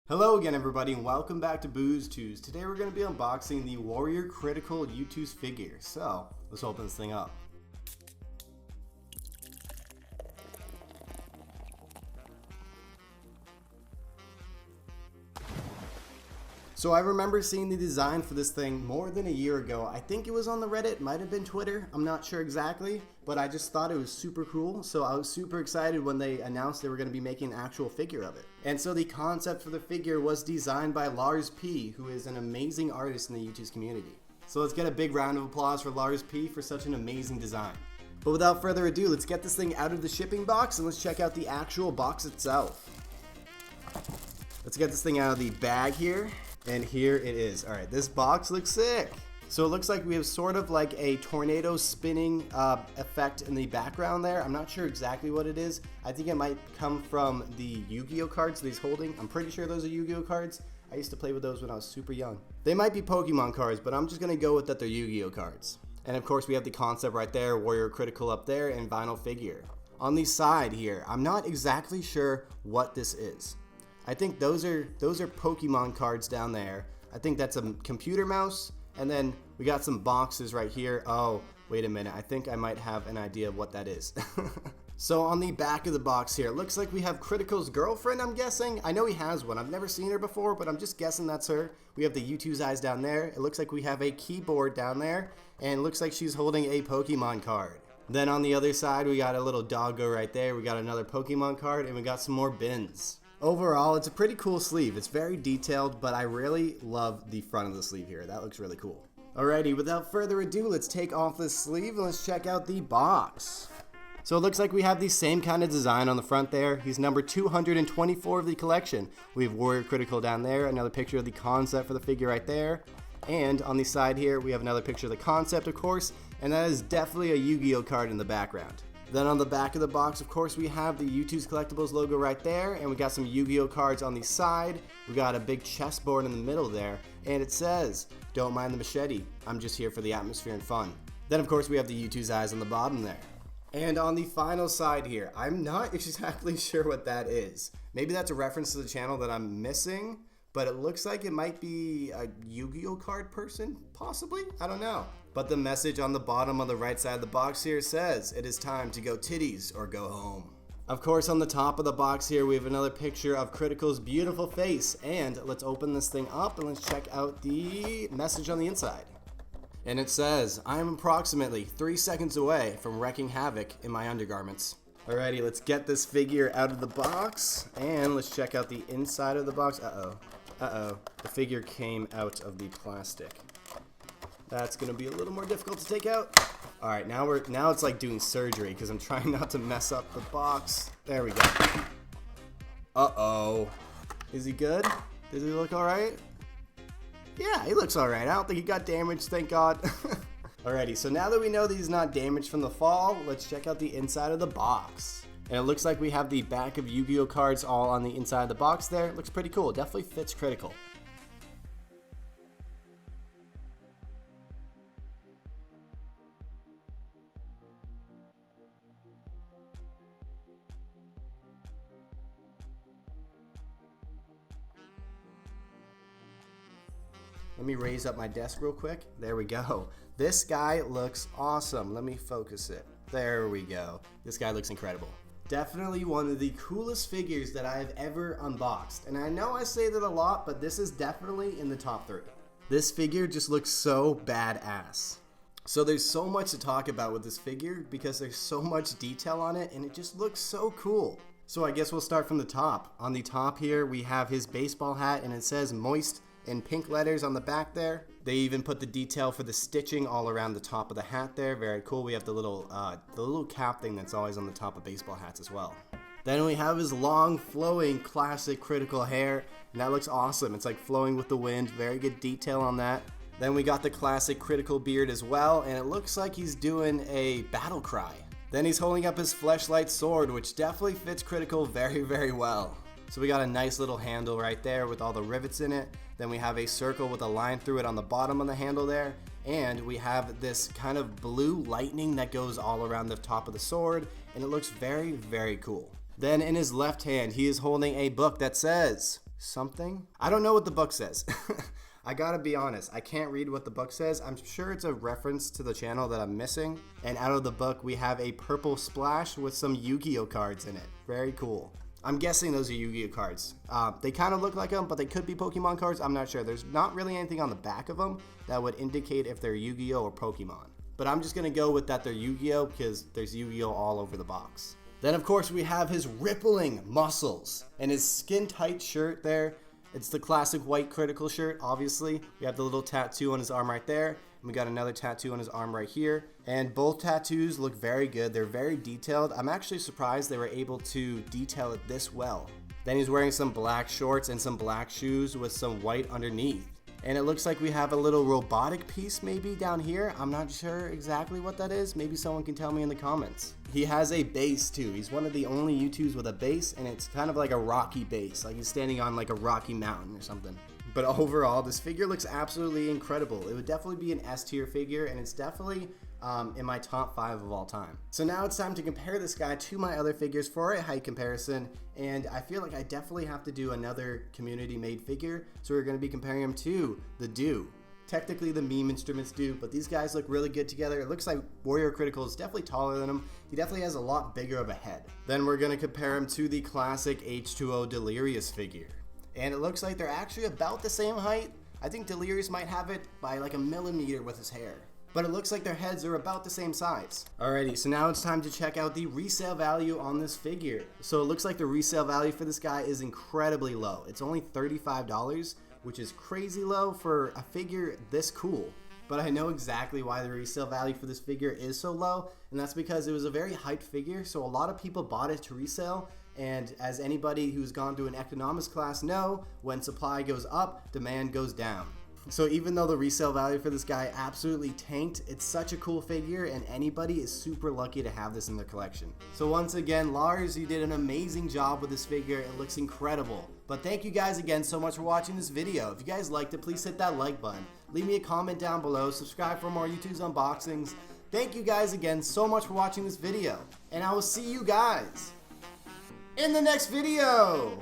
Hello again everybody and welcome back to Boozetooz. Today we're going to be unboxing the Warrior Critikal Youtooz figure. So, let's open this thing up. So I remember seeing the design for this thing more than a year ago. I think it was on the Reddit, might have been Twitter, I'm not sure exactly, but I just thought it was super cool. So I was super excited when they announced they were going to be making an actual figure of it. And so the concept for the figure was designed by Lars P, who is an amazing artist in the Youtooz community. So let's get a big round of applause for Lars P for such an amazing design. But without further ado, let's get this thing out of the shipping box and let's check out the actual box itself. Let's get this thing out of the bag here. And here it is. Alright, this box looks sick. So it looks like we have sort of like a tornado spinning effect in the background there. I'm not sure exactly what it is. I think it might come from the Yu-Gi-Oh cards that he's holding. I'm pretty sure those are Yu-Gi-Oh cards. I used to play with those when I was super young. They might be Pokemon cards, but I'm just going to go with that they're Yu-Gi-Oh cards. And of course we have the concept right there, Warrior Critikal up there, and vinyl figure. On the side here, I'm not exactly sure what this is. I think those are Pokemon cards down there. I think that's a computer mouse, and then we got some boxes right here. Oh, wait a minute. I think I might have an idea of what that is. So on the back of the box here, it looks like we have Critikal's girlfriend, I'm guessing. I know he has one. I've never seen her before, but I'm just guessing that's her. We have the Youtooz eyes down there. It looks like we have a keyboard down there, and it looks like she's holding a Pokemon card. Then on the other side, we got a little doggo right there. We got another Pokemon card, and we got some more bins. Overall, it's a pretty cool sleeve. It's very detailed, but I really love the front of the sleeve here. That looks really cool. Alrighty, without further ado, let's take off this sleeve and let's check out the box. So it looks like we have the same kind of design on the front there. He's number 224 of the collection. We have Warrior Critikal down there, another picture of the concept for the figure right there. And on the side here, we have another picture of the concept, of course, and that is definitely a Yu-Gi-Oh card in the background. Then on the back of the box, of course, we have the Youtooz Collectibles logo right there, and we got some Yu-Gi-Oh cards on the side. We got a big chessboard in the middle there, and it says, "Don't mind the machete, I'm just here for the atmosphere and fun." Then of course we have the Youtooz eyes on the bottom there. And on the final side here, I'm not exactly sure what that is. Maybe that's a reference to the channel that I'm missing, but it looks like it might be a Yu-Gi-Oh card person, possibly? I don't know. But the message on the bottom on the right side of the box here says, "It is time to go titties or go home." Of course, on the top of the box here, we have another picture of Critikal's beautiful face. And let's open this thing up and let's check out the message on the inside. And it says, "I am approximately 3 seconds away from wreaking havoc in my undergarments." Alrighty, let's get this figure out of the box and let's check out the inside of the box. Uh-oh, the figure came out of the plastic. That's gonna be a little more difficult to take out. All right, now it's like doing surgery because I'm trying not to mess up the box. There we go. Uh-oh. Is he good? Does he look all right? Yeah, he looks all right. I don't think he got damaged, thank God. Alrighty, so now that we know that he's not damaged from the fall, let's check out the inside of the box. And it looks like we have the back of Yu-Gi-Oh cards all on the inside of the box there. It looks pretty cool. It definitely fits Critikal. Let me raise up my desk real quick. There we go. This guy looks awesome. Let me focus it. There we go. This guy looks incredible. Definitely one of the coolest figures that I have ever unboxed. And I know I say that a lot, but this is definitely in the top 3. This figure just looks so badass. So there's so much to talk about with this figure because there's so much detail on it and it just looks so cool. So I guess we'll start from the top. On the top here, we have his baseball hat and it says "Moist" in pink letters on the back there. They even put the detail for the stitching all around the top of the hat there. Very cool. We have the little cap thing that's always on the top of baseball hats as well. Then we have his long flowing classic Critikal hair, and that looks awesome. It's like flowing with the wind. Very good detail on that. Then we got the classic Critikal beard as well, and it looks like he's doing a battle cry. Then he's holding up his fleshlight sword, which definitely fits Critikal very, very well. So we got a nice little handle right there with all the rivets in it. Then we have a circle with a line through it on the bottom of the handle there. And we have this kind of blue lightning that goes all around the top of the sword. And it looks very, very cool. Then in his left hand, he is holding a book that says, something. I don't know what the book says. I gotta be honest, I can't read what the book says. I'm sure it's a reference to the channel that I'm missing. And out of the book, we have a purple splash with some Yu-Gi-Oh cards in it. Very cool. I'm guessing those are Yu-Gi-Oh cards. They kind of look like them, but they could be Pokemon cards. I'm not sure. There's not really anything on the back of them that would indicate if they're Yu-Gi-Oh or Pokemon. But I'm just gonna go with that they're Yu-Gi-Oh because there's Yu-Gi-Oh all over the box. Then of course we have his rippling muscles and his skin tight shirt there. It's the classic white Critikal shirt, obviously. We have the little tattoo on his arm right there. And we got another tattoo on his arm right here. And both tattoos look very good. They're very detailed. I'm actually surprised they were able to detail it this well. Then he's wearing some black shorts and some black shoes with some white underneath. And it looks like we have a little robotic piece maybe down here. I'm not sure exactly what that is. Maybe someone can tell me in the comments. He has a base too. He's one of the only Youtooz with a base, and it's kind of like a rocky base. Like he's standing on like a rocky mountain or something. But overall, this figure looks absolutely incredible. It would definitely be an S tier figure, and it's definitely in my top 5 of all time. So now it's time to compare this guy to my other figures for a height comparison, and I feel like I definitely have to do another community made figure, so we're going to be comparing him to the Do. Technically the meme instruments do, but these guys look really good together. It looks like Warrior Critikal is definitely taller than him. He definitely has a lot bigger of a head. Then we're going to compare him to the classic H2O Delirious figure, and it looks like they're actually about the same height. I think Delirious might have it by like a millimeter with his hair, but it looks like their heads are about the same size. Alrighty, so now it's time to check out the resale value on this figure. So it looks like the resale value for this guy is incredibly low. It's only $35, which is crazy low for a figure this cool. But I know exactly why the resale value for this figure is so low, and that's because it was a very hyped figure, so a lot of people bought it to resale. And as anybody who's gone to an economics class know, when supply goes up, demand goes down. So even though the resale value for this guy absolutely tanked, it's such a cool figure, and anybody is super lucky to have this in their collection. So once again, Lars, you did an amazing job with this figure. It looks incredible. But thank you guys again so much for watching this video. If you guys liked it, please hit that like button. Leave me a comment down below. Subscribe for more Youtooz unboxings. Thank you guys again so much for watching this video. And I will see you guys in the next video.